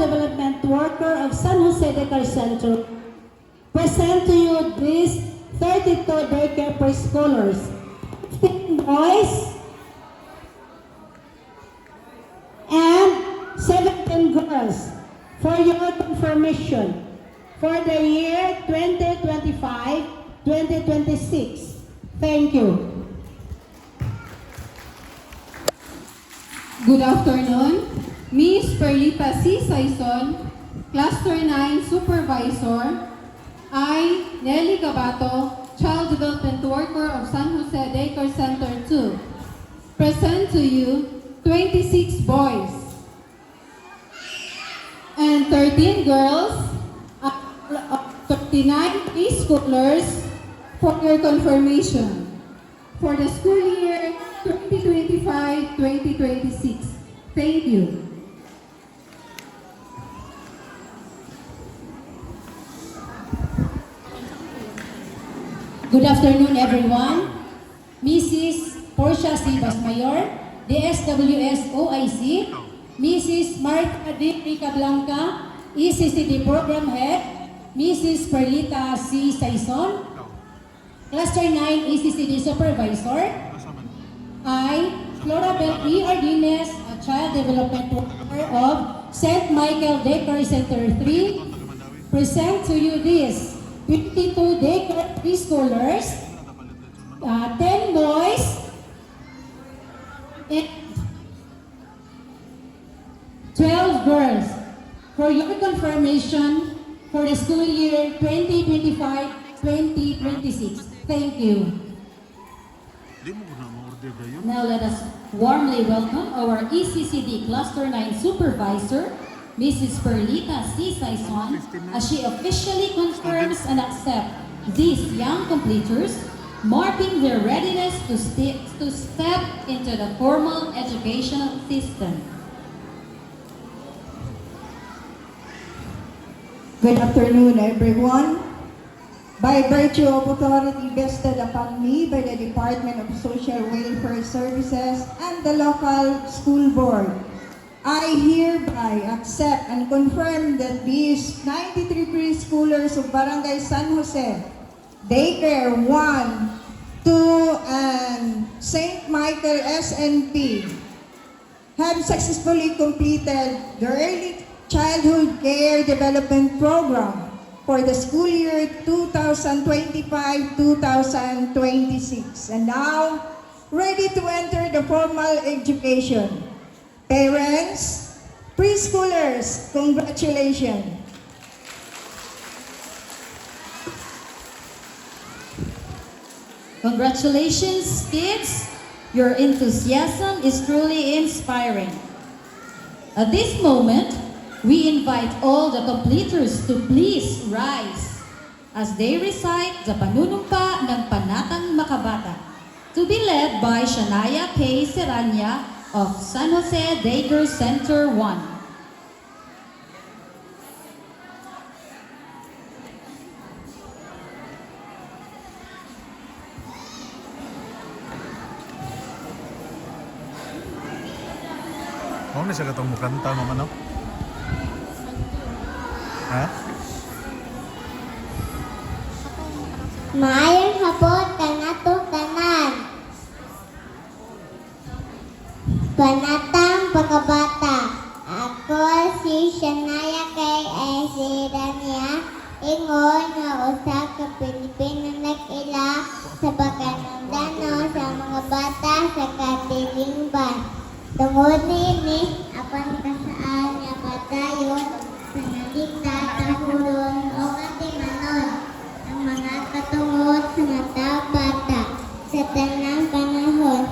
Development Worker of San Jose Daycare Center, present to you these 32 daycare preschoolers, 15 boys and 17 girls, for your confirmation for the year 2025-2026. Thank you. Good afternoon, Miss Perlita C. Saison, Cluster 9 Supervisor. I, Nelly Gabato, Child Development Worker of San Jose Daycare Center 2, present to you 26 boys and 13 girls, 39 preschoolers for your confirmation for the school year 2025-2026. Thank you. Good afternoon, everyone. Mrs. Portia C. Basmayor, DSWS OIC, Mrs. Marta D. Rica Blanca, ECCD Program Head, Mrs. Perlita C. Saison, Cluster 9 ECCD Supervisor. I, Florabel E. Ordines, a Child Development Worker of St. Michael Daycare Center 3, present to you this 52 daycare preschoolers, 10 boys, and 12 girls for your confirmation for the school year 2025-2026. Thank you. Now let us warmly welcome our ECCD Cluster 9 Supervisor, Mrs. Perlita C. Saison, as she officially confirms and accepts these young completers, marking their readiness to step into the formal educational system. Good afternoon, everyone. By virtue of authority vested upon me by the Department of Social Welfare Services and the local school board, I hereby accept and confirm that these 93 preschoolers of Barangay San Jose, Daycare 1, 2, and St. Michael SNP have successfully completed the Early Childhood Care Development Program for the school year 2025-2026 and now ready to enter the formal education. Parents, preschoolers, congratulations. Congratulations, kids! Your enthusiasm is truly inspiring. At this moment, we invite all the completers to please rise as they recite the panunumpa ng Panatang Makabata, to be led by Shania K. Serrania of San Jose Daycare Center 1. Ano na siya katong mukanta, mama, no? Ha? Maayong hapon kanato tanan. Panatang Pagkabata. Ako si Shania kay Serrania, ingon nga usa ka Pilipino nag-ila sa pagkanundano sa mga bata sa katilingban. Tungod niini, apan kasaan nga padayon sa nalita, tahulon o katimanon ang mga katungod sa mga bata sa tanang panahon.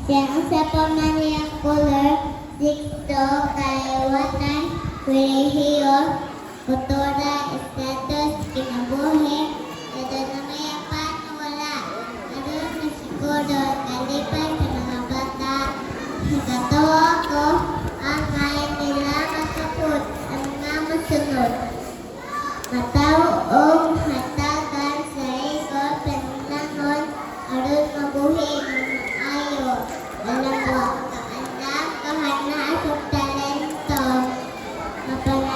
Siya ang sa pamaniyang color, dikto, kayawatan, kolehiyo, kultura, status, kinabuhi, ito na mayapan na wala. Ano na siguro kalipan sa mga bata. Nagatawa ko ang kaya nila masapot ang mga masunod. Matawong hatagan sa ego penlangon aron mabuhi ng maayo. Alam mo, kaandang kahana sa talento. Mapala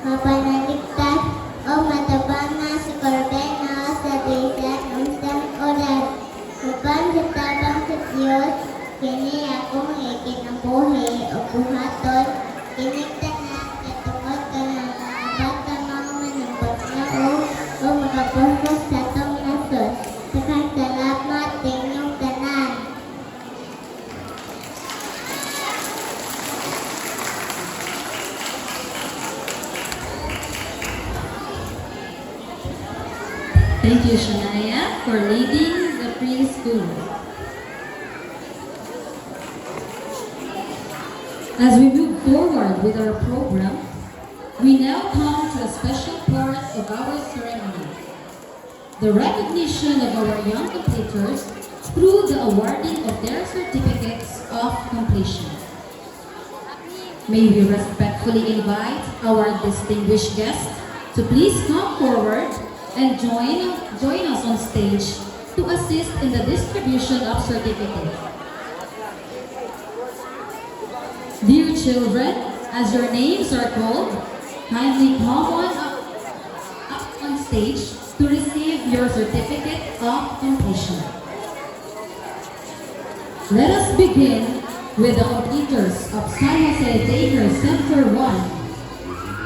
mapanaligtas, o matabang na si Corbeno sa bisan unsang oras. Uban sa tabang sa Diyos, kini akong ikinabuhi o buhaton, kiniktanan katungod ka ng mga bata mga managpaglao o makapusok sa tong nasod. Salamat inyong tanan. Thank you, Shania, for leading the preschool. As we move forward with our program, we now come to a special part of our ceremony, the recognition of our young completers through the awarding of their certificates of completion. May we respectfully invite our distinguished guests to please come forward and join us on stage to assist in the distribution of certificates. Dear children, as your names are called, kindly come on up on stage to receive your certificate of completion. Let us begin with the completers of San Jose Daycare Center 1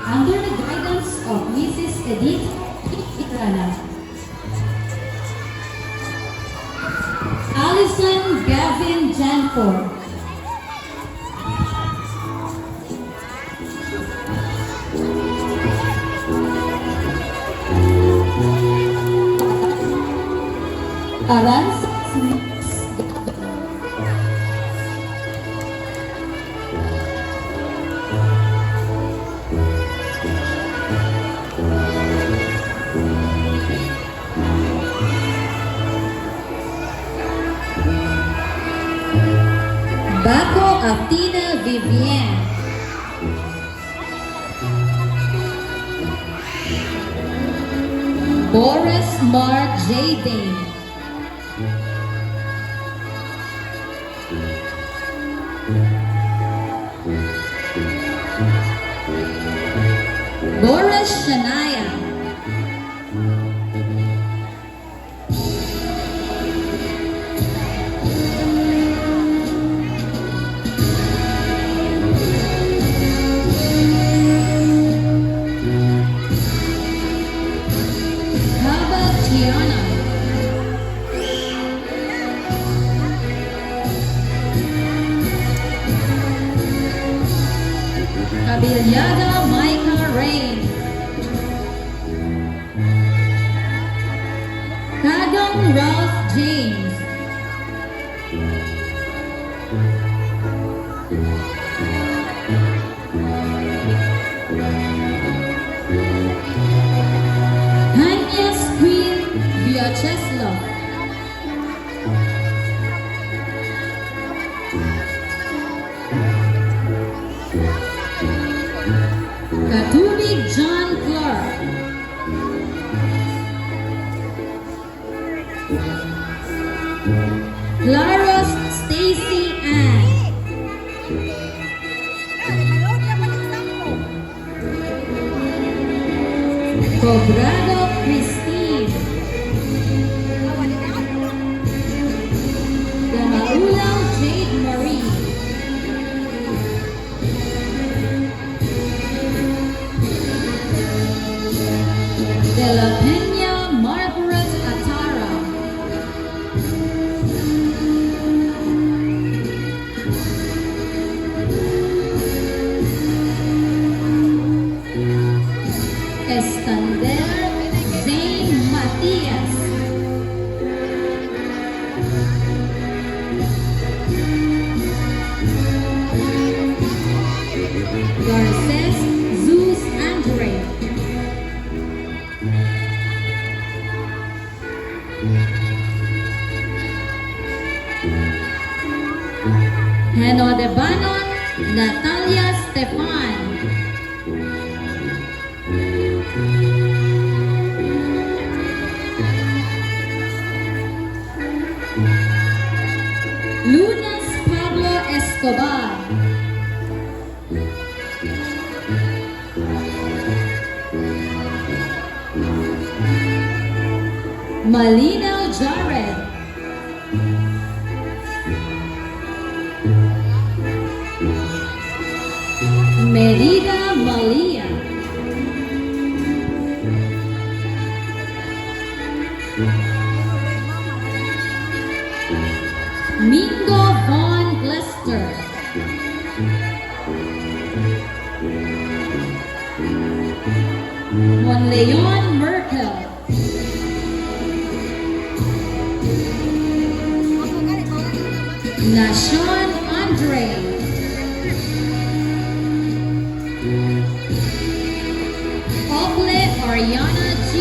under the guidance of Mrs. Edith Itrana. Allison Gavin Janford. Arans Baco Athena Vivienne. Boris Mark J. Dane. Boris Shania. Kaba Tiana. Abiliada Micah Rain. Kadong Ralph James. Hanyas Queen Vyacheslav. Katubig John Clark. Laros Stacy Ann. Cobrado Christine. Gamaulang Jade Marie. De la Peña Margaret Atara. Estander Zane Matias. Garces Zeus Andre. Heno de Banon, Natalia Stefan. Lunas Pablo Escobar. Malinaw Jared. Merida Malia. Mingo Von Glester. Juan Leon Merkel. Nashon Andre. Oble Ariana G.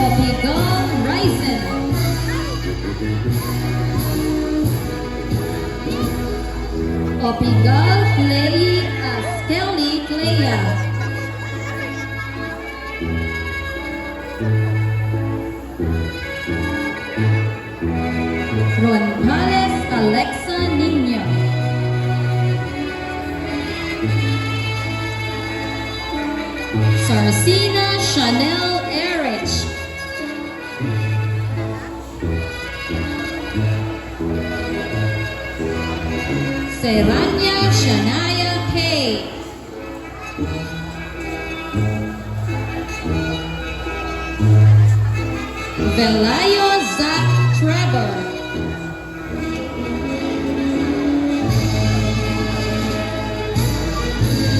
Opigal Ryzen. Opigal Clay Skelly Clea. Ronales Alexa Nino. Sarcina Chanel Erich. Seranya Shania K. Velayo Zach Trevor.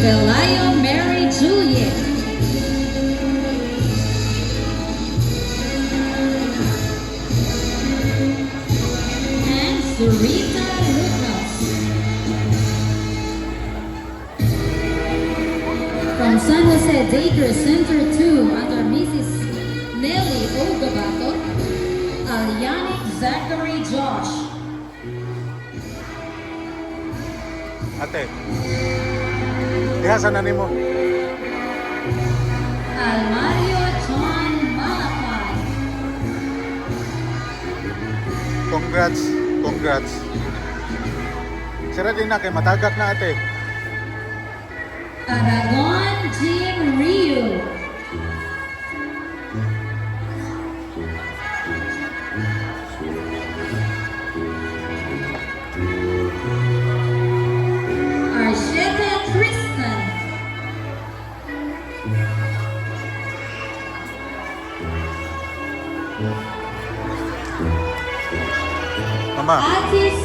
Velayo Mary Juliet. And Sarita Lucas. From San Jose Daycare Center 2 under Mrs. Nelly Ogabato, Alianic Zachary Josh. Ate, ihasan na nimo. Almario John Malakay. Congrats. Sira din na kay matagak na ate. Aragon Jim Rio. Arsheta Tristan. Mama, Atis